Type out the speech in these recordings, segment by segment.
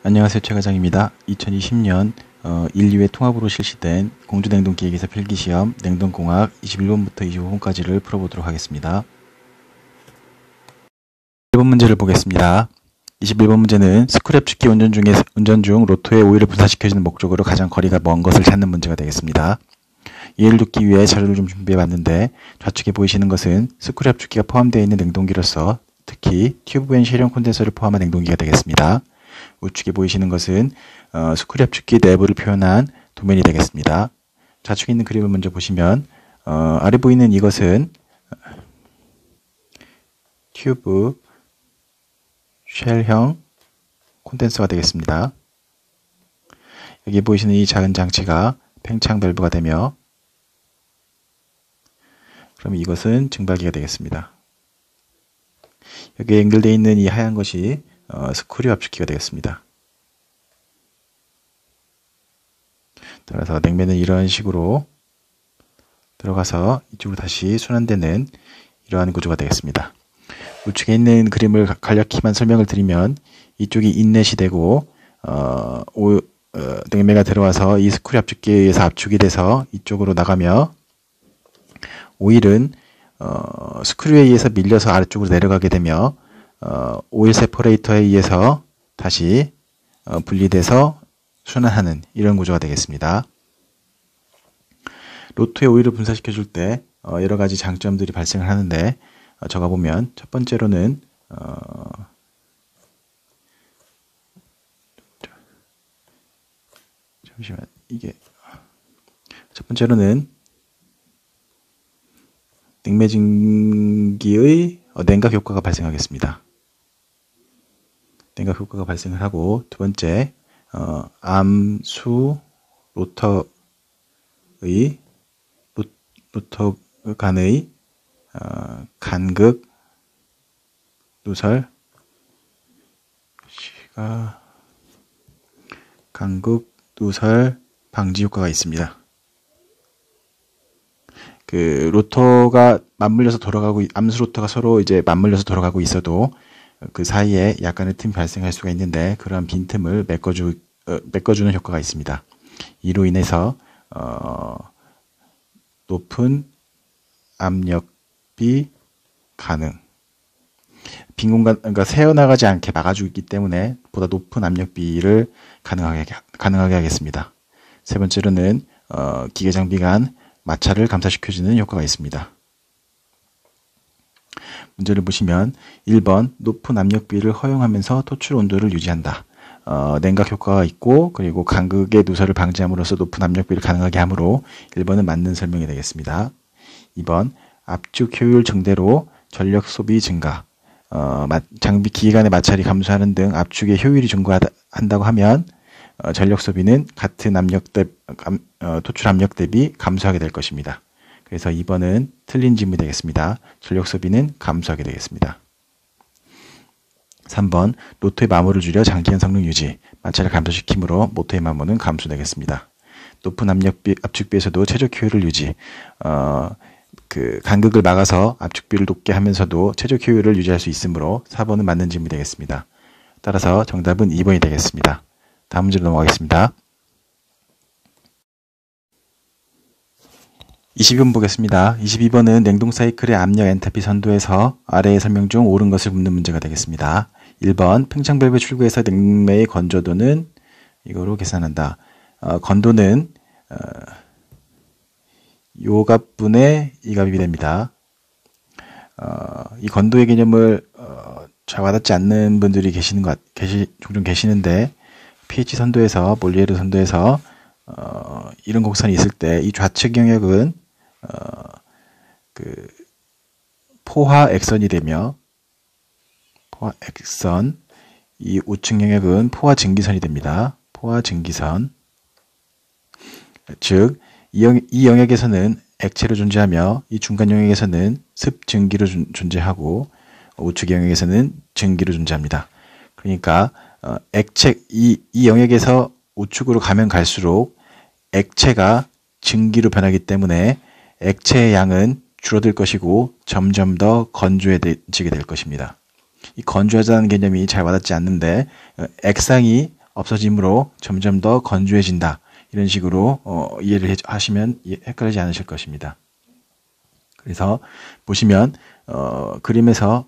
안녕하세요. 최 과장입니다. 2020년 1, 2회 통합으로 실시된 공주냉동기획에서 필기시험 냉동공학 21번부터 25번까지를 풀어보도록 하겠습니다. 1번 문제를 보겠습니다. 21번 문제는 스크랩 축기 운전 중 로토의 오일을 분산시켜주는 목적으로 가장 거리가 먼 것을 찾는 문제가 되겠습니다. 이해를 돕기 위해 자료를 좀 준비해 봤는데, 좌측에 보이시는 것은 스크랩 축기가 포함되어 있는 냉동기로서 특히 튜브 앤 쉐리온 콘덴서를 포함한 냉동기가 되겠습니다. 우측에 보이시는 것은 스크랩 축기 내부를 표현한 도면이 되겠습니다. 좌측에 있는 그림을 먼저 보시면 아래 보이는 이것은 튜브 쉘형 콘덴서가 되겠습니다. 여기 보이시는 이 작은 장치가 팽창 밸브가 되며, 그럼 이것은 증발기가 되겠습니다. 여기에 연결되어 있는 이 하얀 것이 스크류 압축기가 되겠습니다. 따라서 냉매는 이런 식으로 들어가서 이쪽으로 다시 순환되는 이러한 구조가 되겠습니다. 우측에 있는 그림을 간략히만 설명을 드리면, 이쪽이 인렛이 되고 냉매가 들어와서 이 스크류 압축기에 의해서 압축이 돼서 이쪽으로 나가며, 오일은 스크류에 의해서 밀려서 아래쪽으로 내려가게 되며 오일 세퍼레이터에 의해서 다시 분리돼서 순환하는 이런 구조가 되겠습니다. 로토의 오일을 분사시켜 줄 때 여러 가지 장점들이 발생을 하는데, 적어보면 첫 번째로는 잠시만, 이게 첫 번째로는 냉매증기의 냉각 효과가 발생하겠습니다. 냉각 효과가 발생을 하고, 두 번째, 암수 로터 간의 간극 누설 간극 누설 방지 효과가 있습니다. 그 로터가 맞물려서 돌아가고, 암수 로터가 서로 이제 맞물려서 돌아가고 있어도 그 사이에 약간의 틈이 발생할 수가 있는데, 그런 빈틈을 메꿔주는 효과가 있습니다. 이로 인해서 높은 압력비 가능, 빈 공간, 그러니까 새어나가지 않게 막아주기 때문에 보다 높은 압력비를 가능하게 하겠습니다. 세 번째로는 기계 장비 간 마찰을 감소시켜주는 효과가 있습니다. 문제를 보시면 1번 높은 압력비를 허용하면서 토출 온도를 유지한다. 냉각 효과가 있고, 그리고 간극의 누설을 방지함으로써 높은 압력비를 가능하게 하므로 1번은 맞는 설명이 되겠습니다. 2번 압축 효율 증대로 전력 소비 증가, 장비 기계 간의 마찰이 감소하는 등 압축의 효율이 증가한다고 하면 전력 소비는 같은 토출 압력 대비 감소하게 될 것입니다. 그래서 2번은 틀린 질문이 되겠습니다. 전력 소비는 감소하게 되겠습니다. 3번 로토의 마모를 줄여 장기간 성능 유지, 마찰을 감소시키므로 모터의 마모는 감소되겠습니다. 높은 압축비에서도 최적 효율을 유지, 그 간극을 막아서 압축비를 높게 하면서도 최적 효율을 유지할 수 있으므로 4번은 맞는 질문이 되겠습니다. 따라서 정답은 2번이 되겠습니다. 다음 문제로 넘어가겠습니다. 22번 보겠습니다. 22번은 냉동 사이클의 압력 엔탈피 선도에서 아래의 설명 중 옳은 것을 묻는 문제가 되겠습니다. 1번 팽창 밸브 출구에서 냉매의 건조도는 이거로 계산한다. 건도는 요 값분의 이 값이 됩니다. 이 건도의 개념을 잘 와닿지 않는 분들이 종종 계시는데, pH 선도에서, 몰리에르 선도에서 이런 곡선이 있을 때 이 좌측 영역은 그 포화 액선이 되며, 포화 액선, 이 우측 영역은 포화 증기선이 됩니다. 포화 증기선. 즉 이 영역에서는 액체로 존재하며, 이 중간 영역에서는 습 증기로 존재하고, 우측 영역에서는 증기로 존재합니다. 그러니까 이 영역에서 우측으로 가면 갈수록 액체가 증기로 변하기 때문에 액체의 양은 줄어들 것이고 점점 더 건조해지게 될 것입니다. 이 건조하다는 개념이 잘 와닿지 않는데, 액상이 없어지므로 점점 더 건조해진다. 이런 식으로 이해를 하시면 헷갈리지 않으실 것입니다. 그래서 보시면 그림에서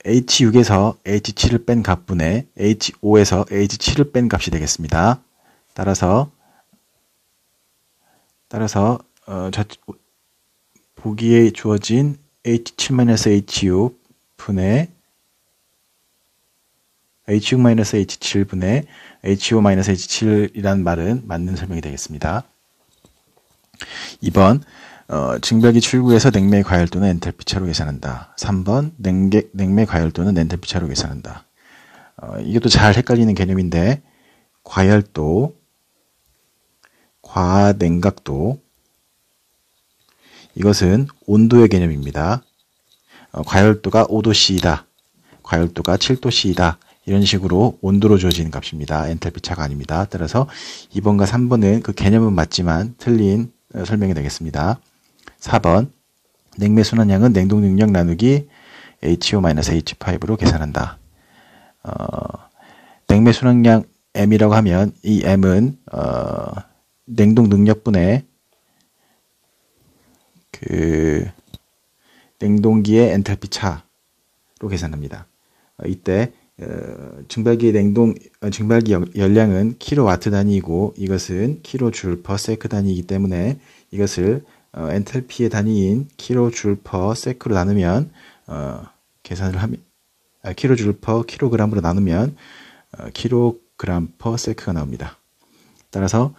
H6에서 H7을 뺀 값분의 H5에서 H7을 뺀 값이 되겠습니다. 따라서 보기에 주어진 H7-H6 분의 H6-H7 분의 H5-H7이라는 말은 맞는 설명이 되겠습니다. 2번 증발기 출구에서 냉매 과열도는 엔탈피 차로 계산한다. 3번 냉매 과열도는 엔탈피 차로 계산한다. 이것도 잘 헷갈리는 개념인데 과열도, 과냉각도 이것은 온도의 개념입니다. 과열도가 5도C이다. 과열도가 7도C이다. 이런 식으로 온도로 주어지는 값입니다. 엔탈피 차가 아닙니다. 따라서 2번과 3번은 그 개념은 맞지만 틀린 설명이 되겠습니다. 4번 냉매 순환량은 냉동 능력 나누기 HO-H5로 계산한다. 냉매 순환량 M이라고 하면 이 M은 냉동 능력분의 그 냉동기의 엔탈피 차로 계산합니다. 이때 증발기 열량은 킬로와트 단위이고 이것은 킬로줄 퍼 세크 단위이기 때문에 이것을 엔탈피의 단위인 킬로줄 퍼 세크로 나누면 계산을 하면 킬로줄 퍼 킬로그램으로 나누면 킬로그램 퍼 세크가 나옵니다. 따라서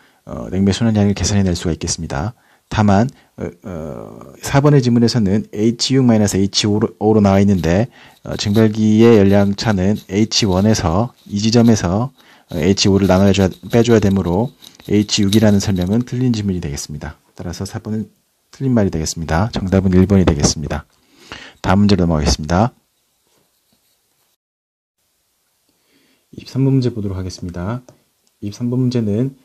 냉매 순환량을 계산해낼 수가 있겠습니다. 다만 4번의 지문에서는 H6-H5로 나와 있는데 증발기의 열량차는 H1에서 이 지점에서 H5를 빼줘야 되므로 H6이라는 설명은 틀린 지문이 되겠습니다. 따라서 4번은 틀린 말이 되겠습니다. 정답은 1번이 되겠습니다. 다음 문제로 넘어가겠습니다. 23번 문제 보도록 하겠습니다. 23번 문제는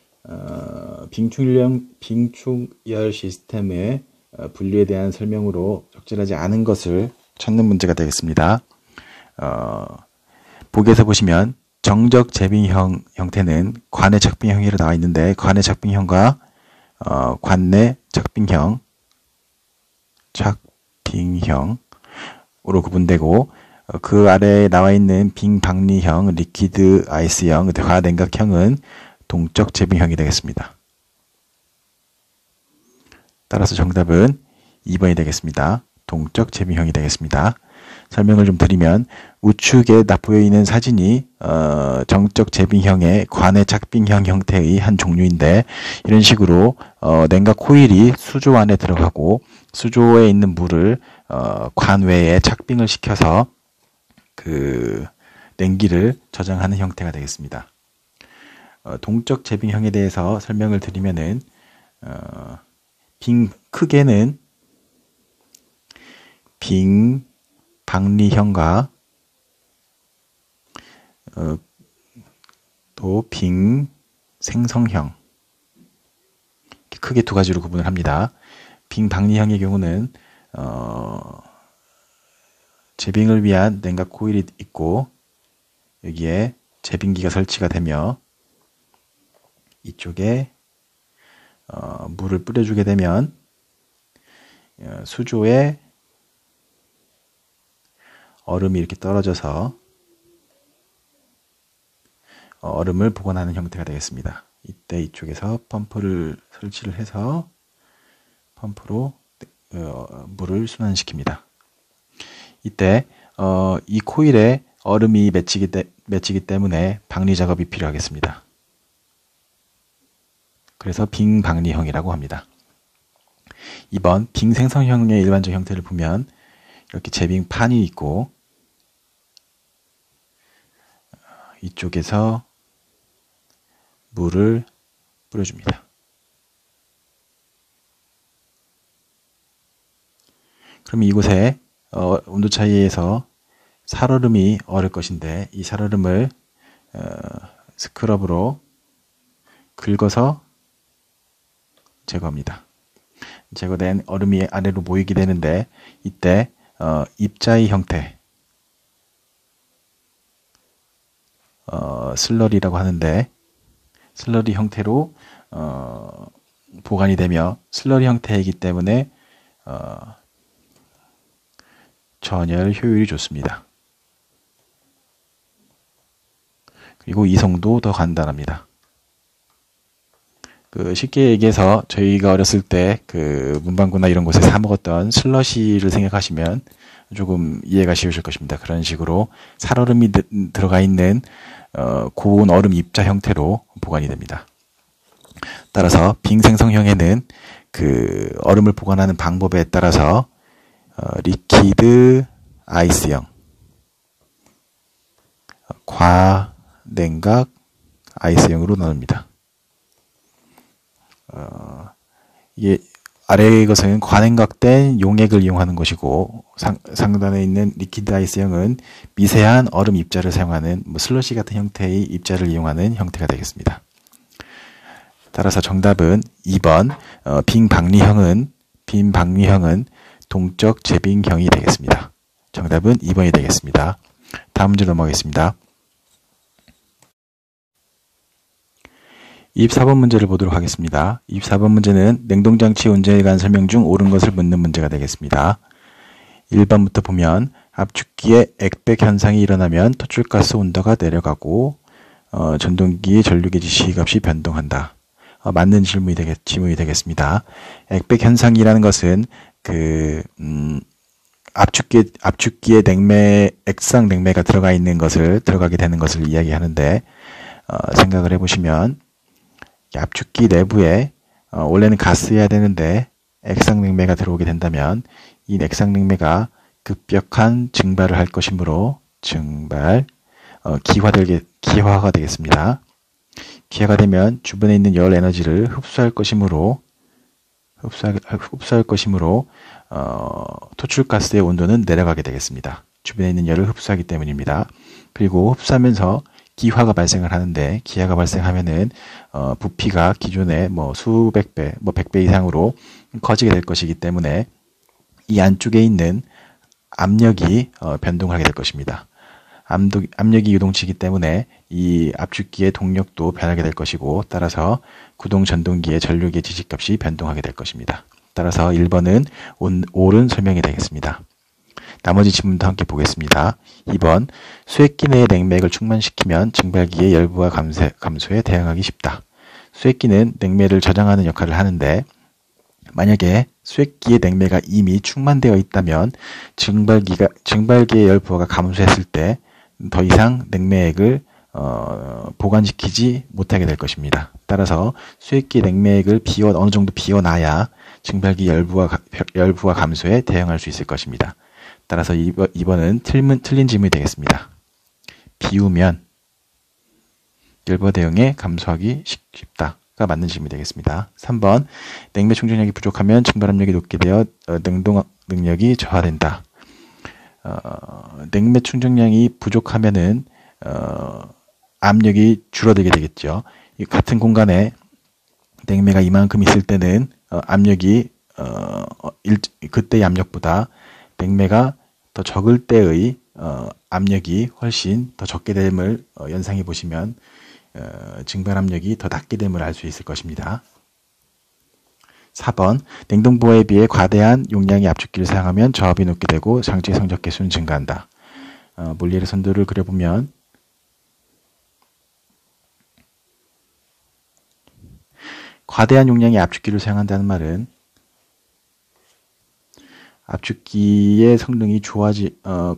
빙충열 시스템의 분류에 대한 설명으로 적절하지 않은 것을 찾는 문제가 되겠습니다. 보기에서 보시면 정적 재빙형 형태는 관내 착빙형이라 나와 있는데 관내 착빙형과 관내 착빙형으로 구분되고 그 아래에 나와 있는 빙방리형, 리퀴드 아이스형, 과냉각형은 동적 재빙형이 되겠습니다. 따라서 정답은 2번이 되겠습니다. 동적 재빙형이 되겠습니다. 설명을 좀 드리면 우측에 보여 있는 사진이 정적 재빙형의 관내 착빙형 형태의 한 종류인데 이런 식으로 냉각 코일이 수조 안에 들어가고 수조에 있는 물을 관외에 착빙을 시켜서 그 냉기를 저장하는 형태가 되겠습니다. 동적 재빙형에 대해서 설명을 드리면은 크게는 빙방리형과 또 빙생성형 크게 두 가지로 구분을 합니다. 빙방리형의 경우는 재빙을 위한 냉각 코일이 있고 여기에 재빙기가 설치가 되며 이쪽에 물을 뿌려주게 되면 수조에 얼음이 이렇게 떨어져서 얼음을 보관하는 형태가 되겠습니다. 이때 이쪽에서 펌프를 설치를 해서 펌프로 물을 순환시킵니다. 이때 이 코일에 얼음이 맺히기 때문에 방리 작업이 필요하겠습니다. 그래서 빙방리형이라고 합니다. 2번 빙생성형의 일반적 형태를 보면 이렇게 재빙판이 있고 이쪽에서 물을 뿌려줍니다. 그럼 이곳에 온도 차이에서 살얼음이 얼을 것인데 이 살얼음을 스크럽으로 긁어서 제거합니다. 제거된 얼음이 아래로 모이게 되는데 이때 입자의 형태 슬러리라고 하는데 슬러리 형태로 보관이 되며 슬러리 형태이기 때문에 전열 효율이 좋습니다. 그리고 이송도 더 간단합니다. 쉽게 얘기해서 저희가 어렸을 때 문방구나 이런 곳에 사 먹었던 슬러시를 생각하시면 조금 이해가 쉬우실 것입니다. 그런 식으로 살얼음이 들어가 있는 고온 얼음 입자 형태로 보관이 됩니다. 따라서 빙생성형에는 얼음을 보관하는 방법에 따라서 리퀴드 아이스형, 과냉각 아이스형으로 나눕니다. 이게 아래의 것은 과냉각된 용액을 이용하는 것이고 상단에 있는 리퀴드 아이스형은 미세한 얼음 입자를 사용하는 슬러시 같은 형태의 입자를 이용하는 형태가 되겠습니다. 따라서 정답은 2번 빈방리형은 동적 재빙형이 되겠습니다. 정답은 2번이 되겠습니다. 다음 문제 넘어가겠습니다. 24번 문제를 보도록 하겠습니다. 24번 문제는 냉동장치 운전에 관한 설명 중 옳은 것을 묻는 문제가 되겠습니다. 1번부터 보면 압축기에 액백 현상이 일어나면 토출가스 온도가 내려가고 전동기의 전류계 지시값이 변동한다. 맞는 질문이 되겠습니다. 액백 현상이라는 것은 압축기에 액상 냉매가 들어가게 되는 것을 이야기하는데 생각을 해보시면 압축기 내부에 원래는 가스여야 되는데 액상냉매가 들어오게 된다면 이 액상냉매가 급격한 증발을 할 것이므로 기화가 되겠습니다. 기화가 되면 주변에 있는 열 에너지를 흡수할 것이므로 토출가스의 온도는 내려가게 되겠습니다. 주변에 있는 열을 흡수하기 때문입니다. 그리고 흡수하면서 기화가 발생을 하는데 기화가 발생하면은 부피가 기존에 수백 배, 100배 이상으로 커지게 될 것이기 때문에 이 안쪽에 있는 압력이 변동하게 될 것입니다. 압력이 유동치이기 때문에 이 압축기의 동력도 변하게 될 것이고 따라서 구동 전동기의 전류계 지시값이 변동하게 될 것입니다. 따라서 1번은 옳은 설명이 되겠습니다. 나머지 질문도 함께 보겠습니다. 2번 수액기 내의 냉매를 충만시키면 증발기의 열부하 감소에 대응하기 쉽다. 수액기는 냉매를 저장하는 역할을 하는데 만약에 수액기의 냉매가 이미 충만되어 있다면 증발기의 열부하가 감소했을 때 더 이상 냉매액을 보관시키지 못하게 될 것입니다. 따라서 수액기 냉매액을 어느 정도 비워놔야 증발기 열부하 감소에 대응할 수 있을 것입니다. 따라서 2번은 틀린 질문이 되겠습니다. 비우면 열부하 대응에 감소하기 쉽다가 맞는 질문이 되겠습니다. 3번 냉매 충전력이 부족하면 증발압력이 높게 되어 냉동 능력이 저하된다. 냉매 충전량이 부족하면은 압력이 줄어들게 되겠죠. 같은 공간에 냉매가 이만큼 있을 때는 압력이 그때의 압력보다 냉매가 더 적을 때의 압력이 훨씬 더 적게 됨을 연상해 보시면 증발 압력이 더 낮게 됨을 알 수 있을 것입니다. 4번 냉동보호에 비해 과대한 용량의 압축기를 사용하면 저압이 높게 되고 장치의 성적 개수는 증가한다. 몰리에르 선도를 그려보면 과대한 용량의 압축기를 사용한다는 말은 압축기의 성능이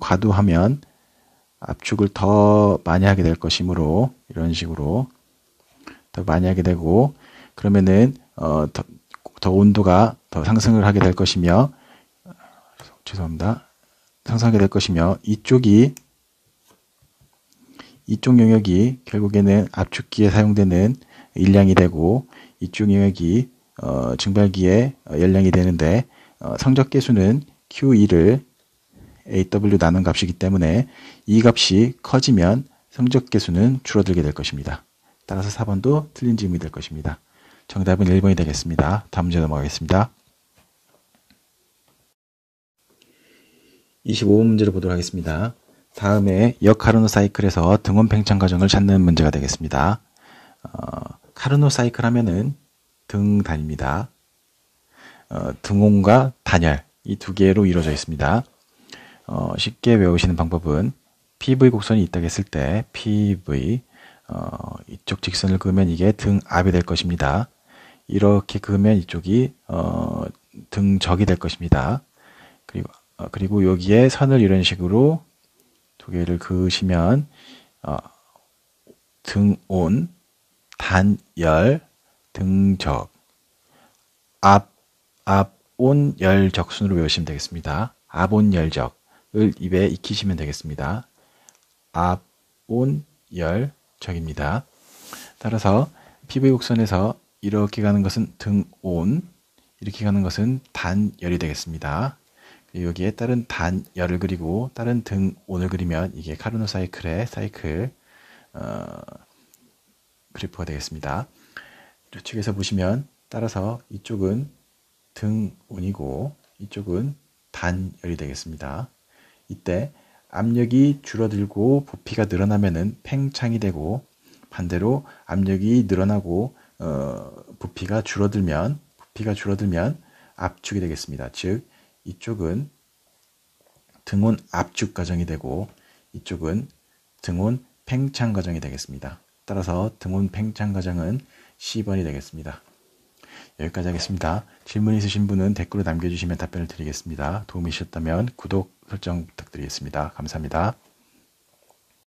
과도하면 압축을 더 많이 하게 될 것이므로 이런 식으로 더 많이 하게 되고 그러면은 더 온도가 더 상승을 하게 될 것이며 상승하게 될 것이며 이쪽 영역이 결국에는 압축기에 사용되는 일량이 되고 이쪽 영역이 증발기의 열량이 되는데 성적계수는 Q2를 AW 나눈 값이기 때문에 이 값이 커지면 성적계수는 줄어들게 될 것입니다. 따라서 4번도 틀린 질문이 될 것입니다. 정답은 1번이 되겠습니다. 다음 문제 넘어가겠습니다. 25번 문제를 보도록 하겠습니다. 다음에 역카르노 사이클에서 등원 팽창 과정을 찾는 문제가 되겠습니다. 카르노 사이클 하면은 등단입니다. 등온과 단열 이 두 개로 이루어져 있습니다. 쉽게 외우시는 방법은 PV 곡선이 있다고 했을 때 PV 이쪽 직선을 그으면 이게 등압이 될 것입니다. 이렇게 그으면 이쪽이 등적이 될 것입니다. 그리고 여기에 선을 이런 식으로 두 개를 그으시면 등온, 단열, 등적, 압온, 열, 적순으로 외우시면 되겠습니다. 압온, 열적을 입에 익히시면 되겠습니다. 압온, 열, 적입니다. 따라서 PV 곡선에서 이렇게 가는 것은 등온, 이렇게 가는 것은 단열이 되겠습니다. 여기에 다른 단열을 그리고 다른 등온을 그리면 이게 카르노 사이클의 사이클 그래프가 되겠습니다. 이쪽에서 보시면 따라서 이쪽은 등온이고 이쪽은 단열이 되겠습니다. 이때 압력이 줄어들고 부피가 늘어나면은 팽창이 되고 반대로 압력이 늘어나고 부피가 줄어들면 압축이 되겠습니다. 즉 이쪽은 등온 압축 과정이 되고 이쪽은 등온 팽창 과정이 되겠습니다. 따라서 등온 팽창 과정은 C번이 되겠습니다. 여기까지 하겠습니다. 질문 있으신 분은 댓글로 남겨주시면 답변을 드리겠습니다. 도움이 되셨다면 구독 설정 부탁드리겠습니다. 감사합니다.